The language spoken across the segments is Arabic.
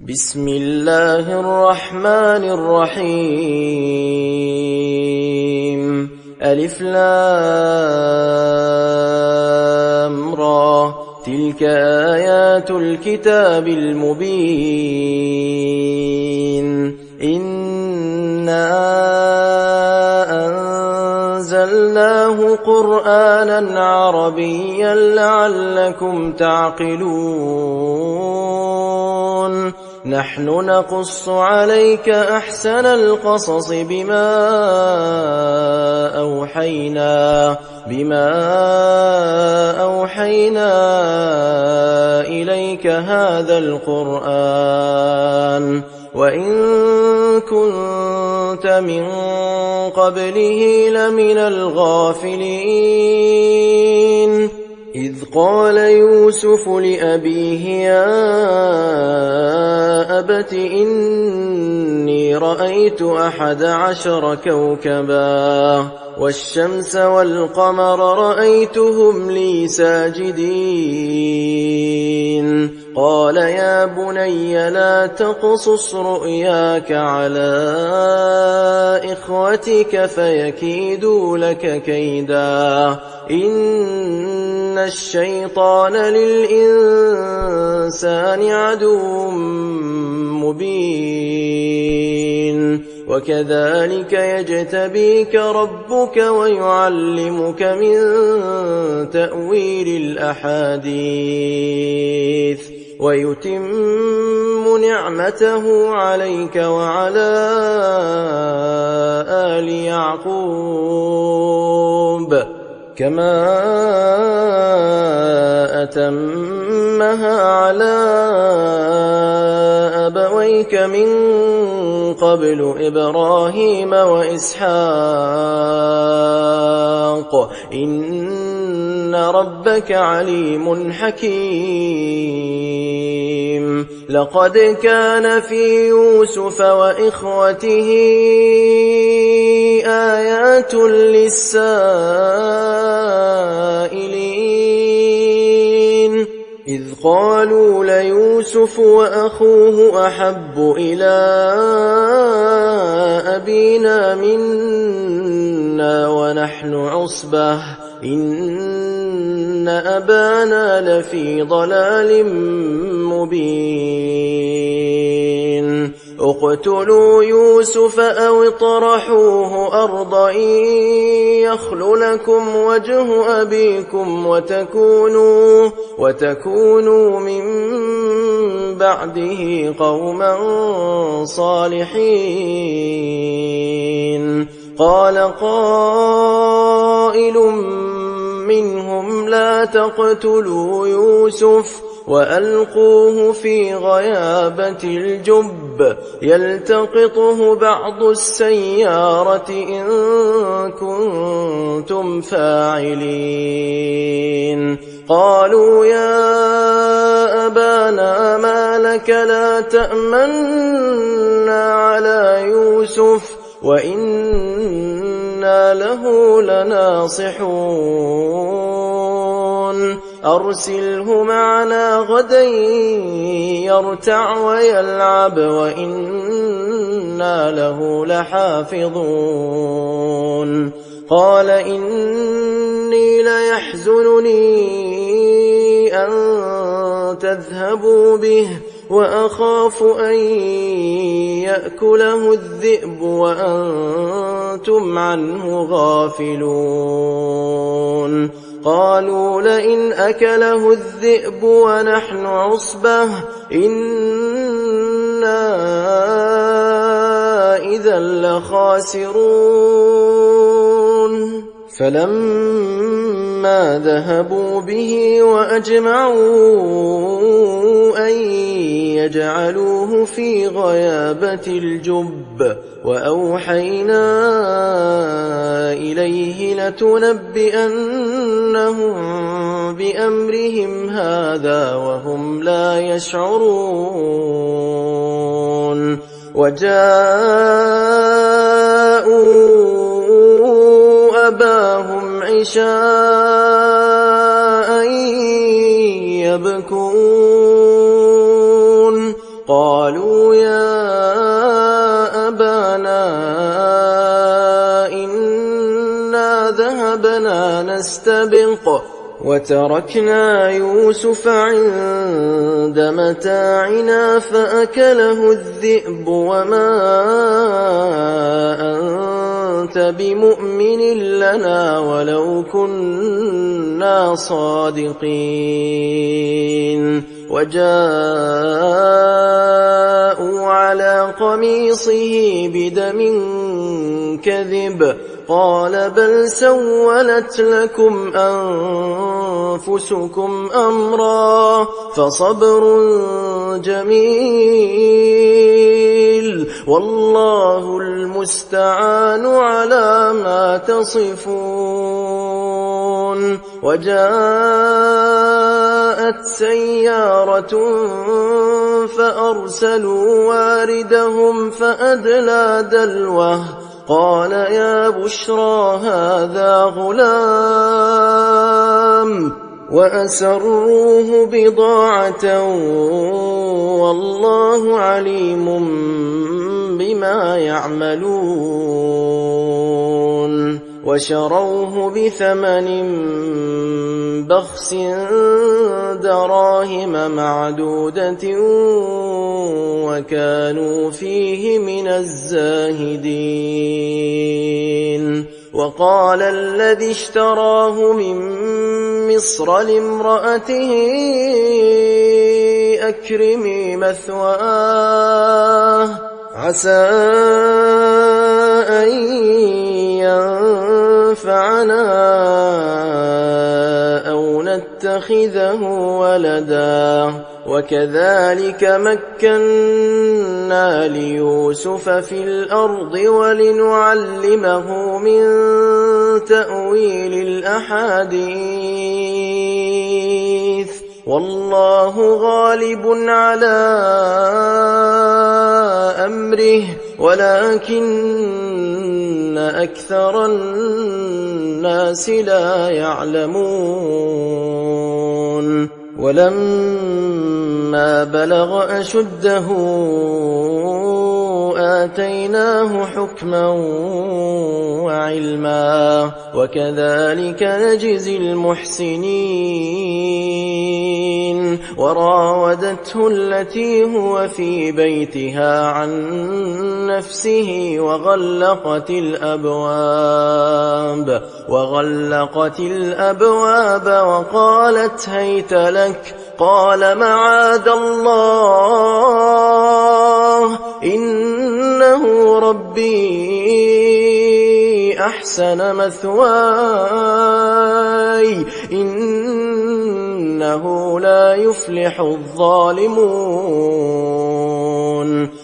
بسم الله الرحمن الرحيم ألف لام را تلك آيات الكتاب المبين إنا أنزلناه قرآنا عربيا لعلكم تعقلون نحن نقص عليك أحسن القصص بما أوحينا إليك هذا القرآن وإن كنت من قبله لمن الغافلين إذ قال يوسف لأبيه يا أبت إني رأيت 11 كوكبا والشمس والقمر رأيتهم لي ساجدين قال يا بني لا تقصص رؤياك على إخوتك فيكيدوا لك كيدا إن الشيطان للإنسان عدو مبين وكذلك يجتبيك ربك ويعلمك من تأويل الأحاديث ويتم نعمته عليك وعلى آل يعقوب كما أتمها على أبويك من قبل إبراهيم وإسحاق إن ربك عليم حكيم لقد كان في يوسف وإخوته آيات للسائلين إذ قالوا ليوسف وأخوه أحب إلى أبينا منا ونحن عصبة إن أبانا لفي ضلال مبين اقتلوا يوسف أو اطرحوه أرضا يخل لكم وجه أبيكم وتكونوا من بعده قوما صالحين قال قائل منهم لا تقتلوا يوسف وألقوه في غيابة الجب يلتقطه بعض السيارة إن كنتم فاعلين قالوا يا أبانا ما لك لا تأمنا على يوسف وإنا له لناصحون أرسله معنا غدا يرتع ويلعب وإنا له لحافظون قال إني ليحزنني أن تذهبوا به وأخاف أن يأكله الذئب وأنتم عنه غافلون قالوا لئن أكله الذئب ونحن عصبة إنا إذا لخاسرون فلما ذهبوا به وأجمعوا أن يجعلوه في غيابة الجب وأوحينا إليه لتنبئنهم بأمرهم هذا وهم لا يشعرون وجاءوا أباهم عشاء يبكون قالوا يا أبانا إنا ذهبنا نستبق وتركنا يوسف عند متاعنا فأكله الذئب وما أنت بمؤمن لنا ولو كنا صادقين وجاءوا على قميصه بدم كذب قال بل سولت لكم أنفسكم أمرا فصبر جميل والله المستعان على ما تصفون. وجاءت سيارة فأرسلوا واردهم فأدلى دلوه قال يا بشرى هذا غلام وأسروه بضاعة والله عليم بما يعملون. وشروه بثمن بخس دراهم معدودة وكانوا فيه من الزاهدين. وقال الذي اشتراه من مصر لامرأته أكرمي مثواه عسى أن ينفعنا أو نتخذه ولدا وكذلك مكنا ليوسف في الأرض ولنعلمه من تأويل الأحاديث والله غالب على أمره ولكن أكثر الناس لا يعلمون. ولما بلغ أشده آتيناه حكما وعلما وكذلك نجزي المحسنين. وراودته التي هو في بيتها عن نفسه وغلقت الأبواب وقالت هيت لك قال معاذ الله إنه ربي أحسن مثواي إنه لا يفلح الظالمون.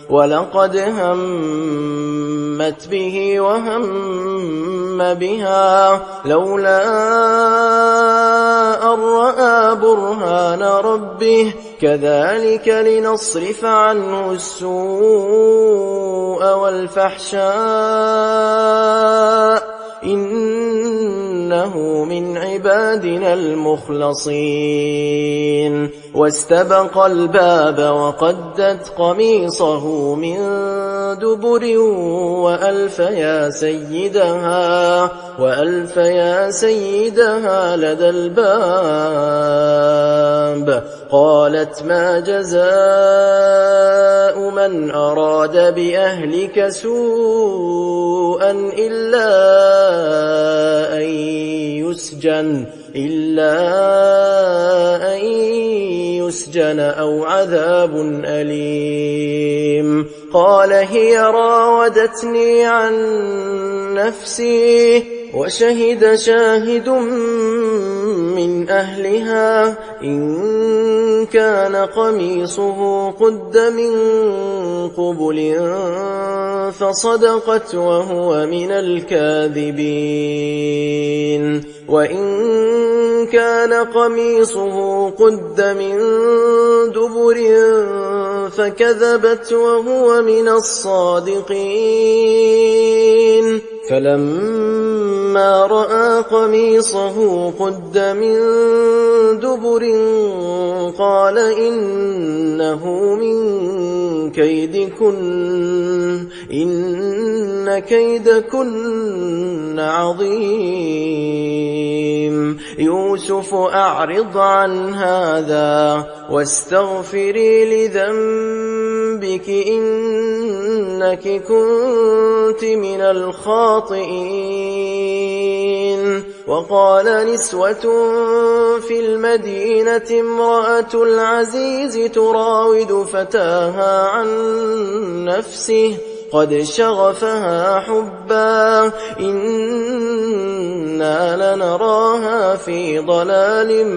ولقد همت به وهم بها لولا أن رأى برهان ربه كذلك لنصرف عنه السوء والفحشاء إنه من عبادنا المخلصين. واستبق الباب وقدت قميصه من دبر وألف يا سيدها لدى الباب قالت ما جزاء من أراد بأهلك سوءا إلا أن يسجن أو عذاب أليم. قال هي راودتني عن نفسي وشهد شاهد من أهلها إن كان قميصه قد من قبل فصدقت وهو من الكاذبين. وإن كان قميصه قد من دبر فكذبت وهو من الصادقين. فلما رأى قميصه قد من دبر قال إنه من كيدكن إن كيدكن عظيم. يوسف أعرض عن هذا واستغفري لذنبك إنك كنت من الخاطئين. وقال نسوة في المدينة امرأة العزيز تراود فتاها عن نفسه قد شغفها حبا إنا لنراها في ضلال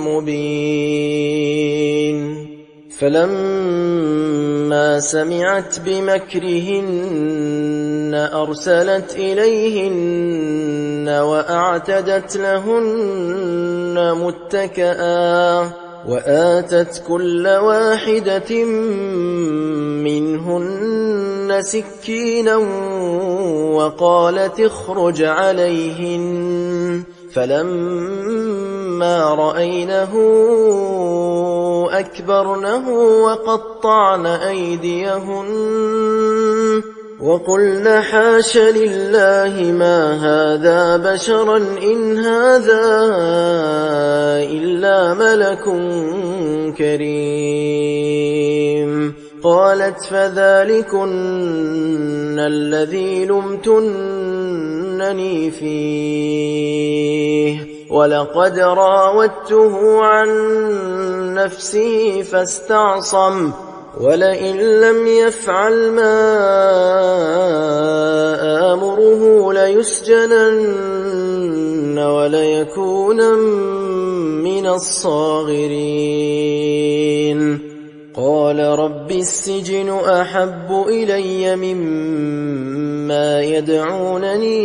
مبين. فلما سمعت بمكرهن أرسلت إليهن وأعتدت لهن متكئا وآتت كل واحدة منهن سكينا وقالت اخرج عليهن. فلما رأينه أكبرنه وقطعن أيديهن وقلن حاش لله ما هذا بشرا إن هذا إلا ملك كريم. قالت فذلكن الذي لمتنني فيه ولقد راودته عن نفسه فاستعصم ولئن لم يفعل ما آمره ليسجنن وليكون من الصاغرين. قال رب السجن أحب إلي مما يدعونني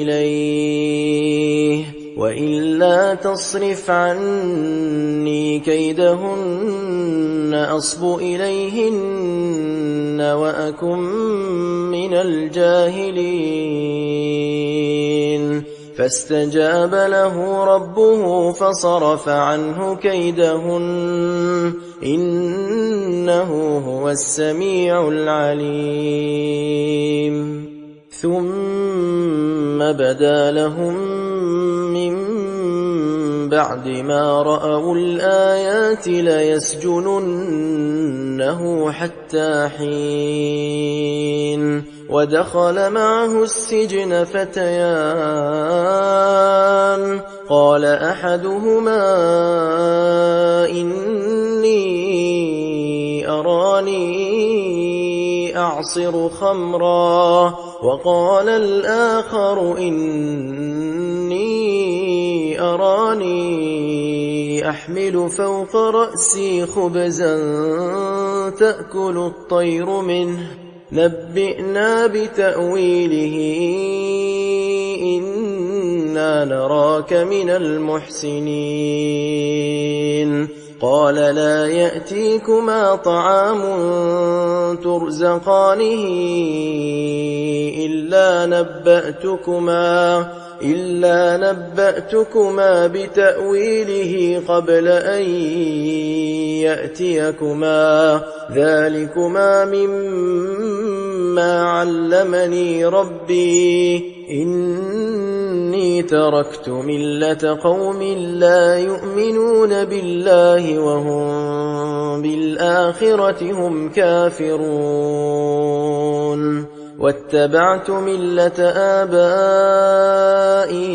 إليه وإلا تصرف عني كيدهن أصب إليهن وأكن من الجاهلين. فاستجاب له ربه فصرف عنه كيدهن إنه هو السميع العليم. ثم بدا لهم من بعد ما رأوا الآيات ليسجننه حتى حين. ودخل معه السجن فتيان قال أحدهما إني أراني أعصر خمرا وقال الآخر إني أراني أحمل فوق رأسي خبزا تأكل الطير منه نبئنا بتأويله إنا نراك من المحسنين. قال لا يأتيكما طعام ترزقانه إلا نبأتكما بتأويله قبل أن يأتيكما ذلكما مما علمني ربي إني تركت ملة قوم لا يؤمنون بالله وهم بالآخرة هم كافرون واتبعت ملة آبائي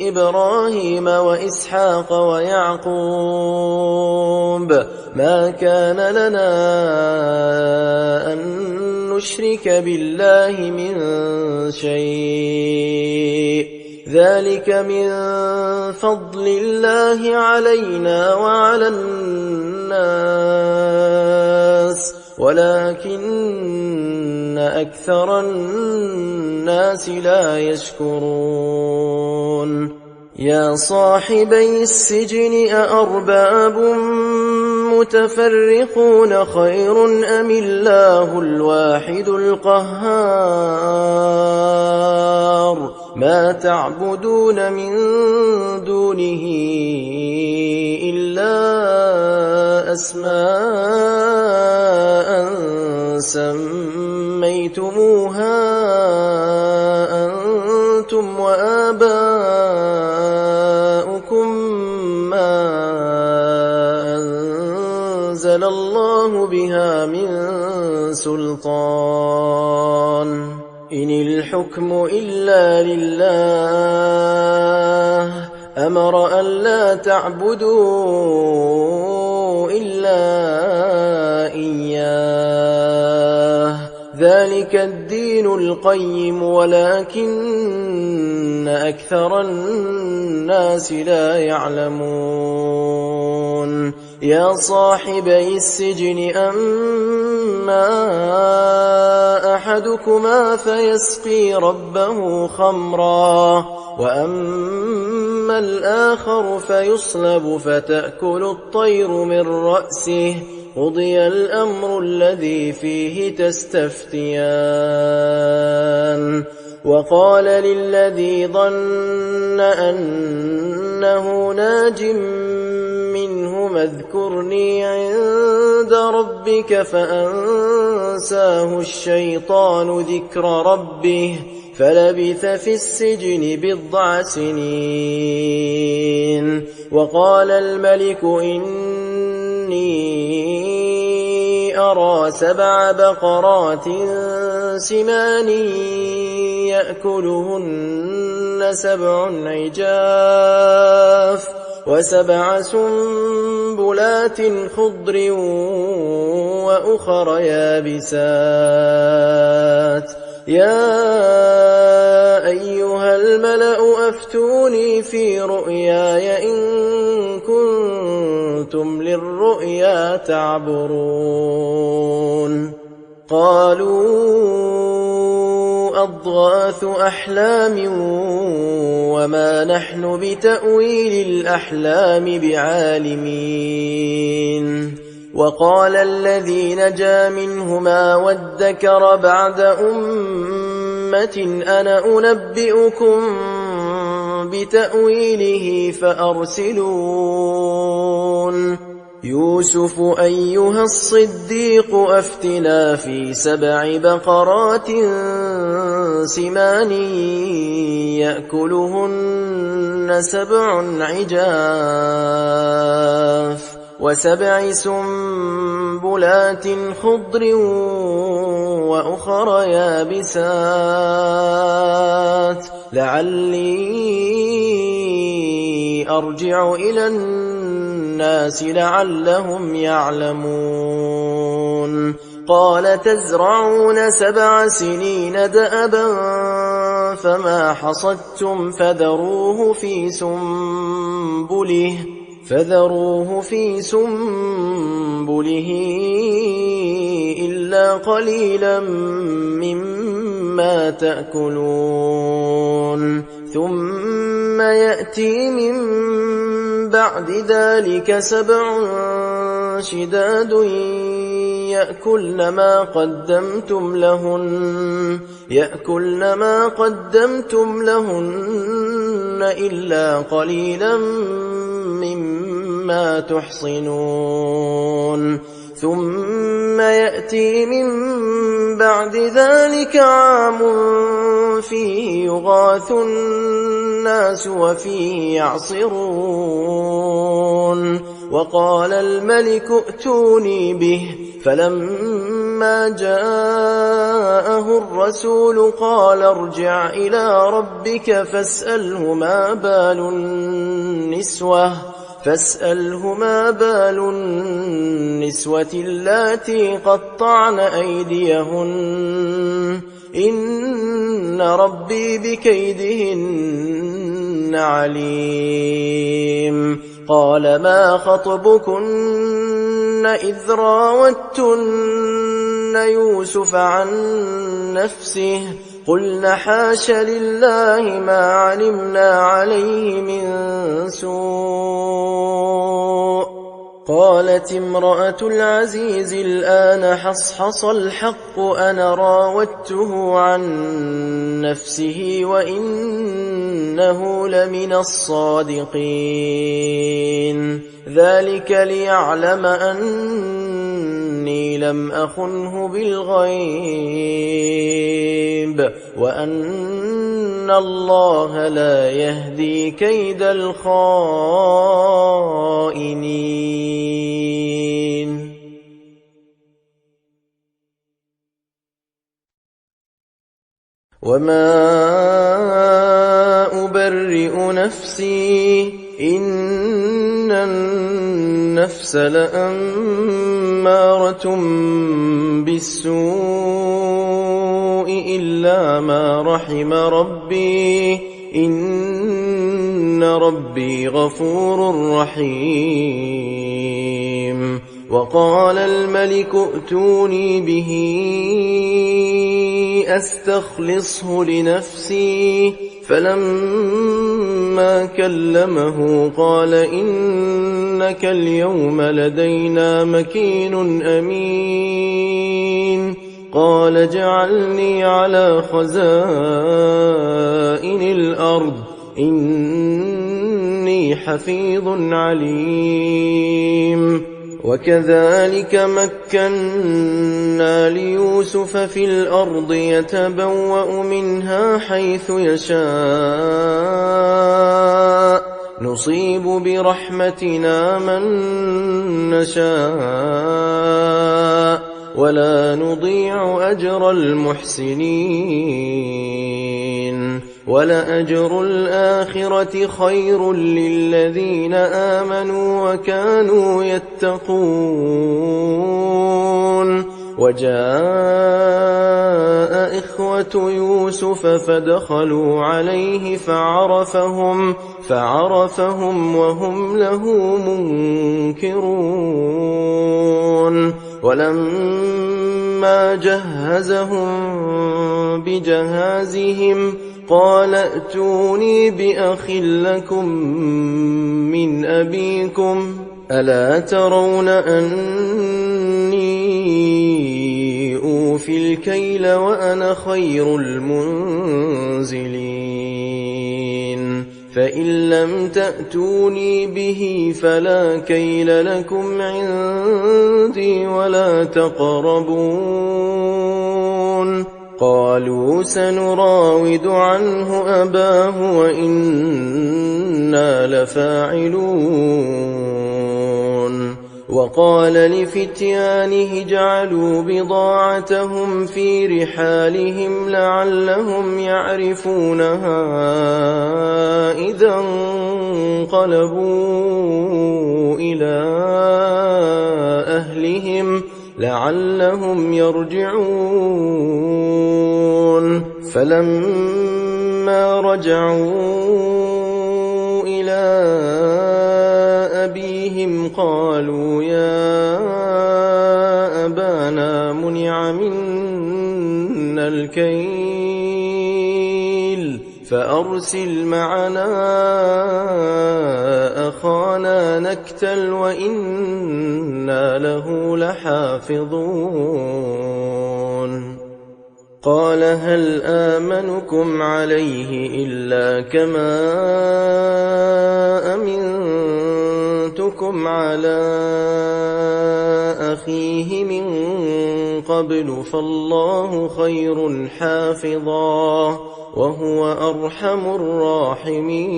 إبراهيم وإسحاق ويعقوب ما كان لنا أن نشرك بالله من شيء ذلك من فضل الله علينا وعلى الناس ولكن أكثر الناس لا يشكرون. يا صاحبي السجن أأرباب متفرقون خير أم الله الواحد القهار ما تعبدون من دونه إلا أسماء سميتموها أنتم وآباؤكم ما أنزل الله بها من سلطان إن الحكم إلا لله أمر ألا تعبدوا إلا إياه ذلك الدين القيم ولكن أكثر الناس لا يعلمون يا صاحبي السجن أما أحدكما فيسقي ربه خمرا وأما الآخر فيصلب فتأكل الطير من رأسه قضي الأمر الذي فيه تستفتيان وقال للذي ظن أنه ناج منهما اذكرني عند ربك فأنساه الشيطان ذكر ربه فلبث في السجن 9 سنين وقال الملك إني أرى 7 بقرات سمان يأكلهن 7 عجاف و7 سنبلات خضر وأخر يابسات يا أيها الملأ أفتوني في رؤياي إن كنتم للرؤيا تعبرون قالوا أضغاث أحلام وما نحن بتأويل الأحلام بعالمين وقال الذي نجا منهما وادكر بعد أمة أنا أنبئكم بتأويله فأرسلون يوسف أيها الصديق أفتنا في 7 بقرات سمان يأكلهن 7 عجاف و7 سنبلات خضر وأخر يابسات لعلي أرجع إلى الناس لعلهم يعلمون قال تزرعون 7 سنين دأبا فما حصدتم فذروه في سنبله إلا قليلا مما تأكلون ثم يأتي من بعد ذلك 7 شداد يأكلن ما قدمتم لهن إلا قليلا مما تحصنون ثم يأتي من بعد ذلك عام فيه يغاث الناس وفيه يعصرون وقال الملك ائتوني به فلما جاءه الرسول قال ارجع إلى ربك فاسأله ما بال النسوة اللاتي قطعن أيديهن إن ربي بكيدهن عليم قال ما خطبكن إذ راوتن يوسف عن نفسه قلنا حاش لله ما علمنا عليه من سوء قالت امرأة العزيز الآن حصحص الحق أنا راودته عن نفسه وإنه لمن الصادقين ذلك ليعلم أني لم أخنه بالغيب وأن الله لا يهدي كيد الخائنين. وما أبرئ نفسي إن النفس لأمارة بالسوء إلا ما رحم ربي إن ربي غفور رحيم. وقال الملك ائتوني به أستخلصه لنفسي فلما كلمه قال إنك اليوم لدينا مكين أمين. قال اجعلني على خزائن الأرض إني حفيظ عليم. وكذلك مكنا ليوسف في الأرض يتبوأ منها حيث يشاء نصيب برحمتنا من نشاء ولا نضيع أجر المحسنين. ولأجر الآخرة خير للذين آمنوا وكانوا يتقون. وجاء إخوة يوسف فدخلوا عليه فعرفهم وهم له منكرون. ولما جهزهم بجهازهم قال ائتوني بأخ لكم من أبيكم ألا ترون أني أوفي الكيل وأنا خير المنزلين. فإن لم تأتوني به فلا كيل لكم عندي ولا تقربون. قالوا سنراود عنه أباه وإنا لفاعلون. وقال لفتيانه اجعلوا بضاعتهم في رحالهم لعلهم يعرفونها إذا انقلبوا إلى أهلهم لعلهم يرجعون. فلما رجعوا إلى أبيهم قالوا يا أبانا منع منا الكيل فأرسل معنا أخانا نكتل وإنا له لحافظون. قال هل آمنكم عليه إلا كما أمنتكم على أخيه من قبل فالله خير حافظا وهو أرحم الراحمين.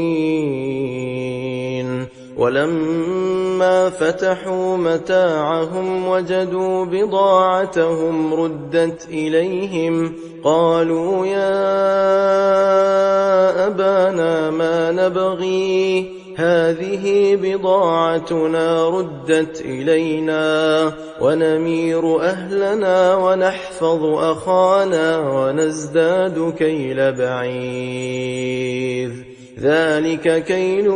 ولما فتحوا متاعهم وجدوا بضاعتهم ردت إليهم قالوا يا أبانا ما نبغي هذه بضاعتنا ردت إلينا ونمير أهلنا ونحفظ أخانا ونزداد كيل بعير ذلك كيل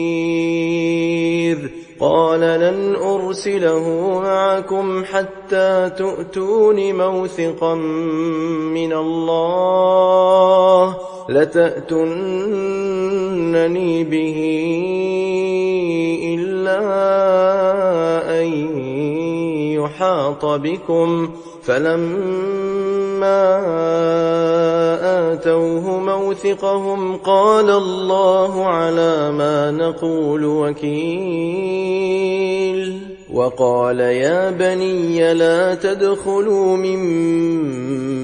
يسير. قال لن أرسله معكم حتى تؤتون موثقا من الله لتأتنني به إلا أن يحاط بكم فلما آتوه موثقهم قال الله على ما نقول وكيل وقال يا بني لا تدخلوا من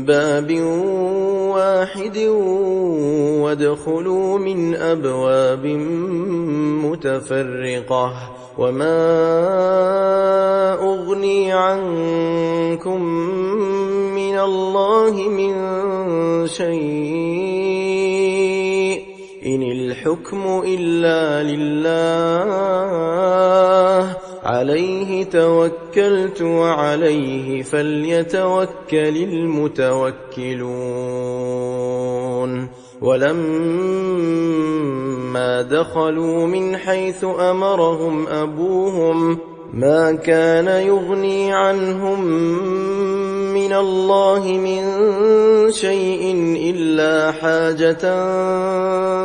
باب واحد وادخلوا من أبواب متفرقة وما أغني عنكم من الله من شيء إن الحكم إلا لله عليه توكلت وعليه فليتوكل المتوكلون ولما دخلوا من حيث أمرهم أبوهم ما كان يغني عنهم من الله من شيء إلا حاجة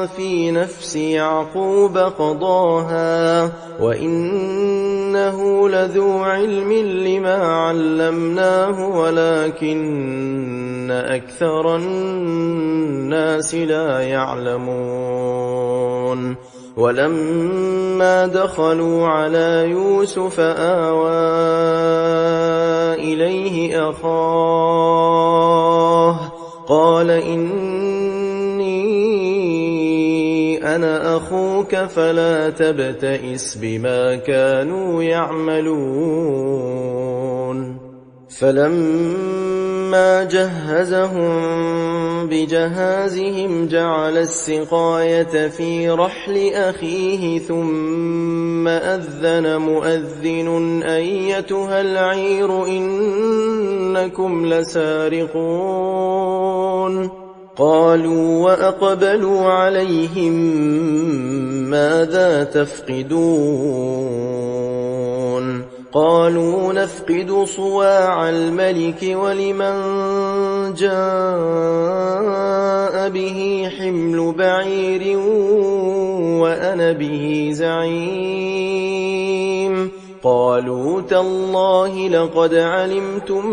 في نفس يعقوب قضاها وإنه لذو علم لما علمناه ولكن أكثر الناس لا يعلمون ولما دخلوا على يوسف آوى إليه أخاه قال إني أنا أخوك فلا تبتئس بما كانوا يعملون فلما جهزهم بجهازهم جعل السقاية في رحل أخيه ثم أذن مؤذن أيتها العير إنكم لسارقون قالوا وأقبلوا عليهم ماذا تفقدون قالوا نفقد صواع الملك ولمن جاء به حمل بعير وأنا به زعيم قالوا تالله لقد علمتم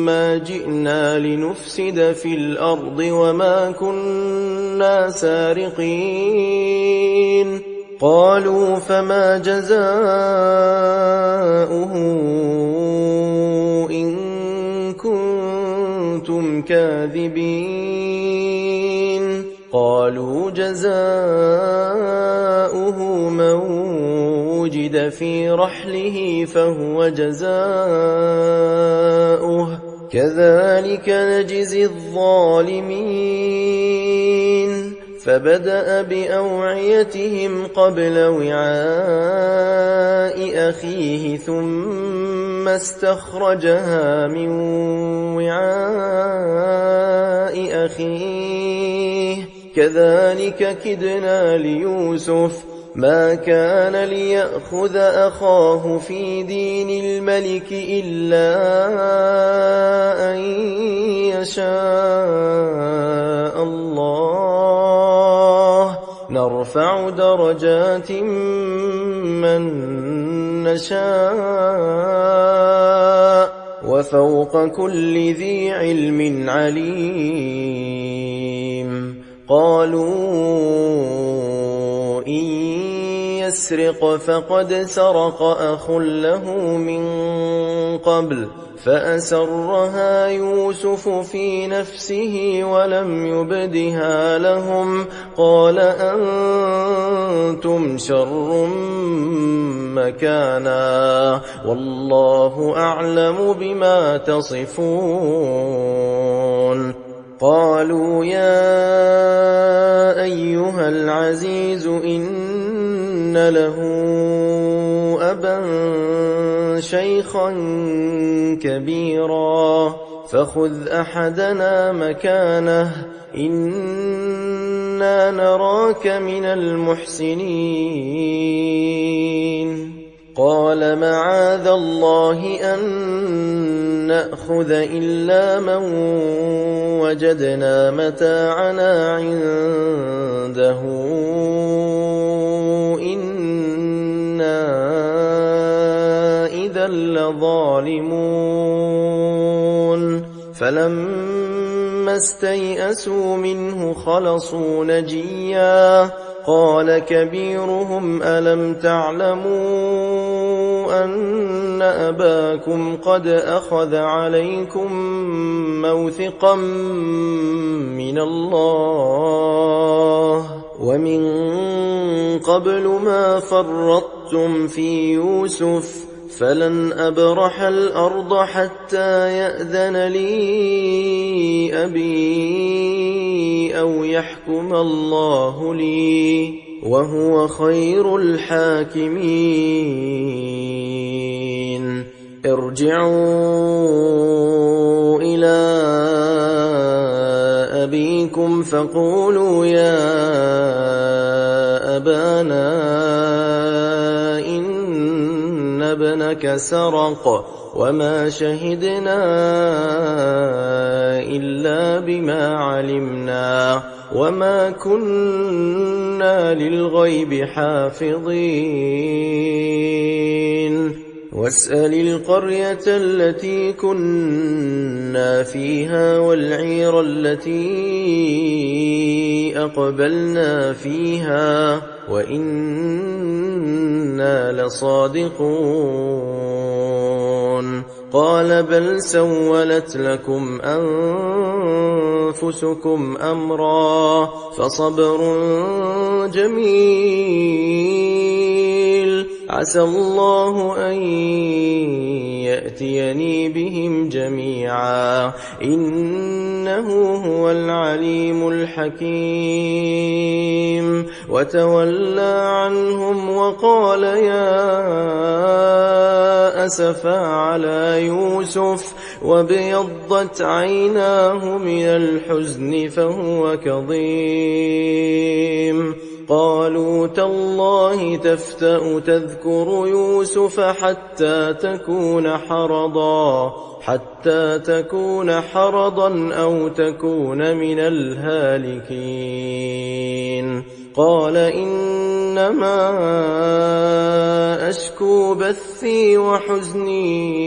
ما جئنا لنفسد في الأرض وما كنا سارقين قالوا فما جزاؤه إن كنتم كاذبين قالوا جزاؤه من وجد في رحله فهو جزاؤه كذلك نجزي الظالمين فبدأ بأوعيتهم قبل وعاء أخيه ثم استخرجها من وعاء أخيه كذلك كدنا ليوسف ما كان ليأخذ أخاه في دين الملك إلا أن يشاء الله نرفع درجات من نشاء وفوق كل ذي علم عليم قالوا إن يسرق فقد سرق أخ له من قبل فأسرها يوسف في نفسه ولم يبدها لهم قال أنتم شر مكانا والله أعلم بما تصفون قالوا يا أيها العزيز إن له أبا شيخا كبيرا فخذ أحدنا مكانه إنا نراك من المحسنين قال معاذ الله أن نأخذ إلا من وجدنا متاعنا عنده إنا إذا لظالمون فلما استيئسوا منه خلصوا نجيا قال كبيرهم ألم تعلموا أن أباكم قد أخذ عليكم موثقا من الله ومن قبل ما فرطتم في يوسف فلن أبرح الأرض حتى يأذن لي أبي أو يحكم الله لي وهو خير الحاكمين ارجعوا إلى أبيكم فقولوا يا أبانا إن ابنك سرق وما شهدنا إلا بما علمنا وما كنا للغيب حافظين واسأل القرية التي كنا فيها والعير التي أقبلنا فيها وإنا لصادقون قال بل سولت لكم أنفسكم أمرا فصبر جميل عسى الله أن يأتيني بهم جميعا إنه هو العليم الحكيم وتولى عنهم وقال يا أسفا على يوسف وابيضت عيناه من الحزن فهو كظيم قالوا تالله تفتأ تذكر يوسف حتى تكون حرضا أو تكون من الهالكين قال إنما أشكو بثي وحزني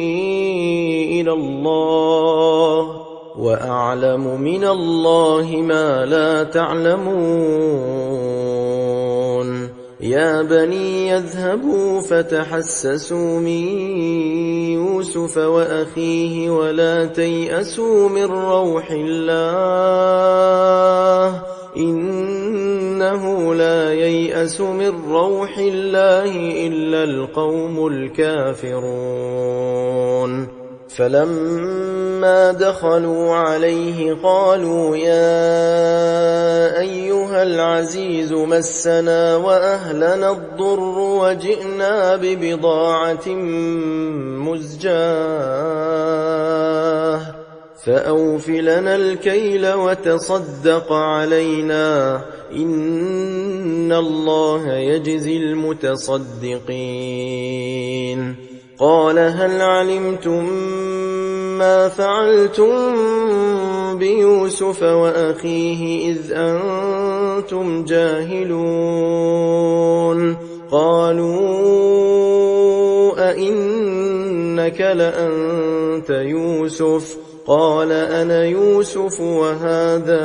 إلى الله وأعلم من الله ما لا تعلمون يا بني يذهبوا فتحسسوا من يوسف وأخيه ولا تيأسوا من روح الله إنه لا ييأس من روح الله إلا القوم الكافرون فلما دخلوا عليه قالوا يا أيها العزيز مسنا وأهلنا الضر وجئنا ببضاعة مزجاة فأوف لنا الكيل وتصدق علينا إن الله يجزي المتصدقين قال هل علمتم ما فعلتم بيوسف وأخيه إذ أنتم جاهلون قالوا أئنك لأنت يوسف قال أنا يوسف وهذا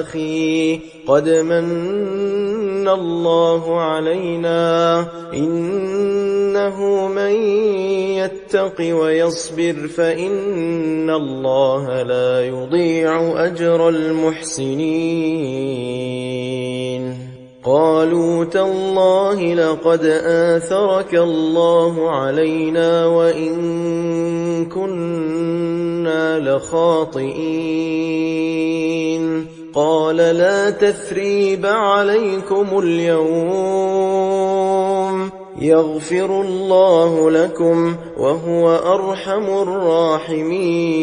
أخي قد من الله علينا إنه من يتق ويصبر فإن الله لا يضيع أجر المحسنين قالوا تالله لقد آثرك الله علينا وإن كنا لخاطئين قال لا تثريب عليكم اليوم يغفر الله لكم وهو أرحم الراحمين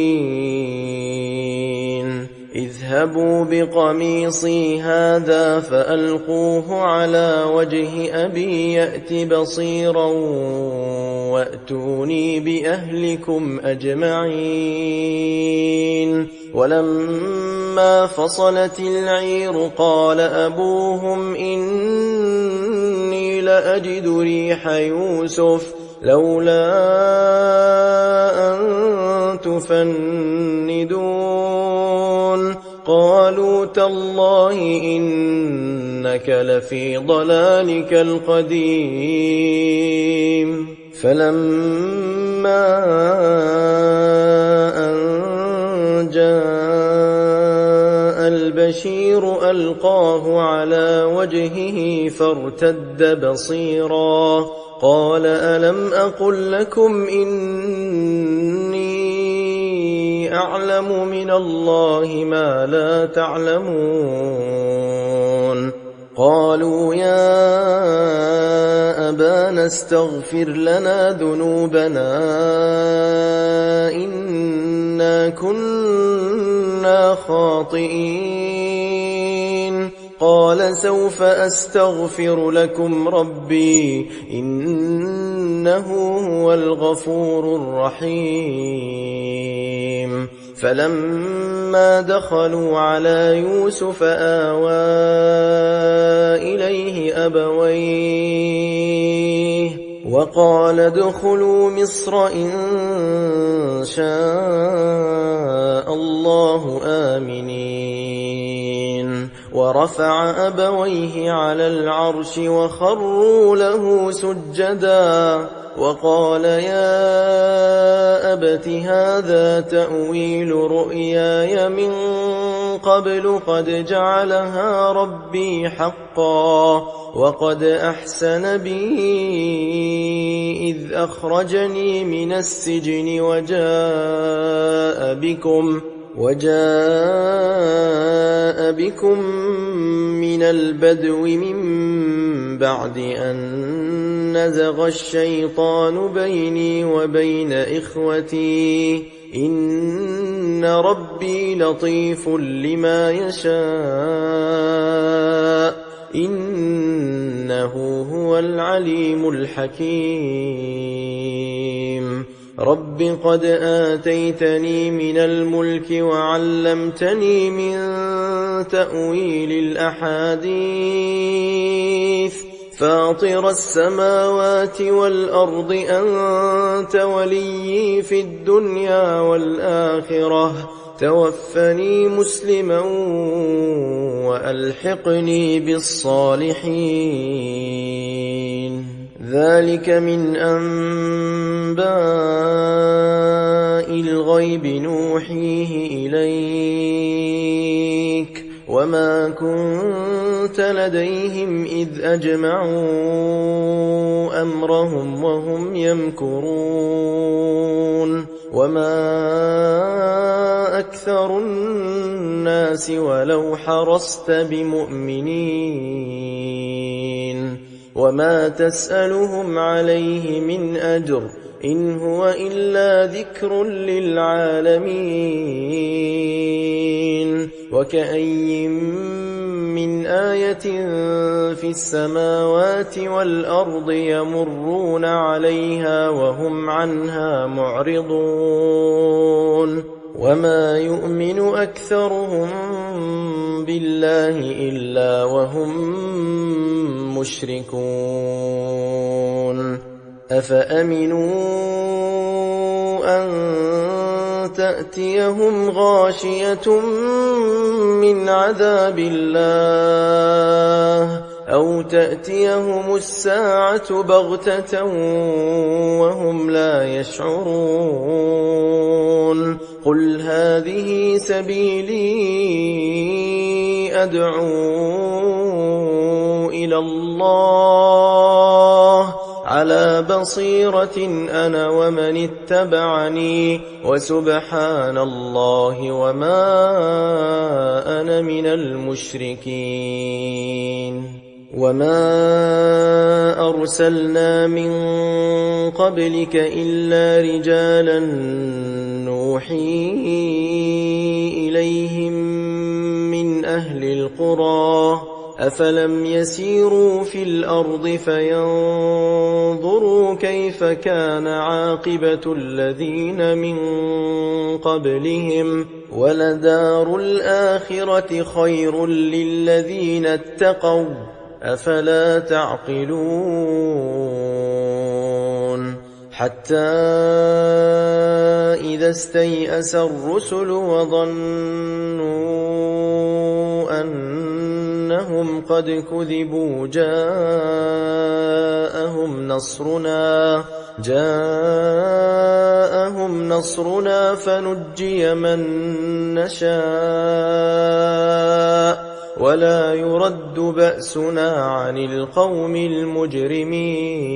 اذهبوا بقميصي هذا فألقوه على وجه أبي يأت بصيرا وأتوني بأهلكم أجمعين. ولما فصلت العير قال أبوهم إني لأجد ريح يوسف لولا أن تفندون. قالوا تالله إنك لفي ضلالك القديم. فلما أن جاء البشير ألقاه على وجهه فارتد بصيرا قال ألم أقل لكم إني أعلم من الله ما لا تعلمون. قالوا يا أبانا استغفر لنا ذنوبنا إنا كنا خاطئين. قال سوف أستغفر لكم ربي إنه هو الغفور الرحيم. فلما دخلوا على يوسف آوى إليه أبويه وقال ادخلوا مصر إن شاء الله آمنين. ورفع أبويه على العرش وخروا له سجدا وقال يا أبت هذا تأويل رؤياي من قبل قد جعلها ربي حقا وقد أحسن بي إذ أخرجني من السجن وجاء بكم من البدو من بعد أن نزغ الشيطان بيني وبين إخوتي إن ربي لطيف لما يشاء إنه هو العليم الحكيم. رب قد آتيتني من الملك وعلمتني من تأويل الأحاديث فاطر السماوات والأرض أنت وليي في الدنيا والآخرة توفني مسلما وألحقني بالصالحين. ذلك من أنباء الغيب نوحيه إليك وما كنت لديهم إذ أجمعوا أمرهم وهم يمكرون. وما أكثر الناس ولو حرصت بمؤمنين وما تسألهم عليه من أجر إن هو إلا ذكر للعالمين. وكأي من آية في السماوات والأرض يمرون عليها وهم عنها معرضون وما يؤمن أكثرهم بالله إلا وهم مشركون. أفأمنوا أن تأتيهم غاشية من عذاب الله أو تأتيهم الساعة بغتة وهم لا يشعرون. قل هذه سبيلي أدعو إلى الله على بصيرة أنا ومن اتبعني وسبحان الله وما أنا من المشركين. وما أرسلنا من قبلك إلا رجالا نوحي إليهم الْقُرَىٰ أَفَلَمْ يَسِيرُوا فِي الْأَرْضِ فَيَنظُرُوا كَيْفَ كَانَ عَاقِبَةُ الَّذِينَ مِن قَبْلِهِمْ ۚ وَلَدَارُ الْآخِرَةِ خَيْرٌ لِّلَّذِينَ اتَّقَوْا ۗ أَفَلَا تَعْقِلُونَ حَتَّىٰ إِذَا اسْتَيْأَسَ الرُّسُلُ وَظَنُّوا أَنَّهُمْ قَدْ كُذِبُوا جاءهم نصرنا فنجي من نشاء ولا يرد بأسنا عن القوم المجرمين.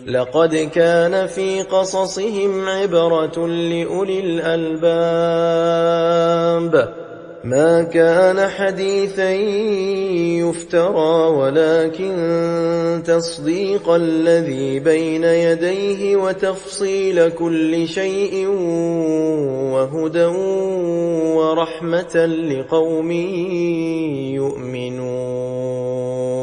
لقد كان في قصصهم عبرة لأولي الألباب، ما كان حديثا يفترى ولكن تصديق الذي بين يديه وتفصيل كل شيء وهدى ورحمة لقوم يؤمنون.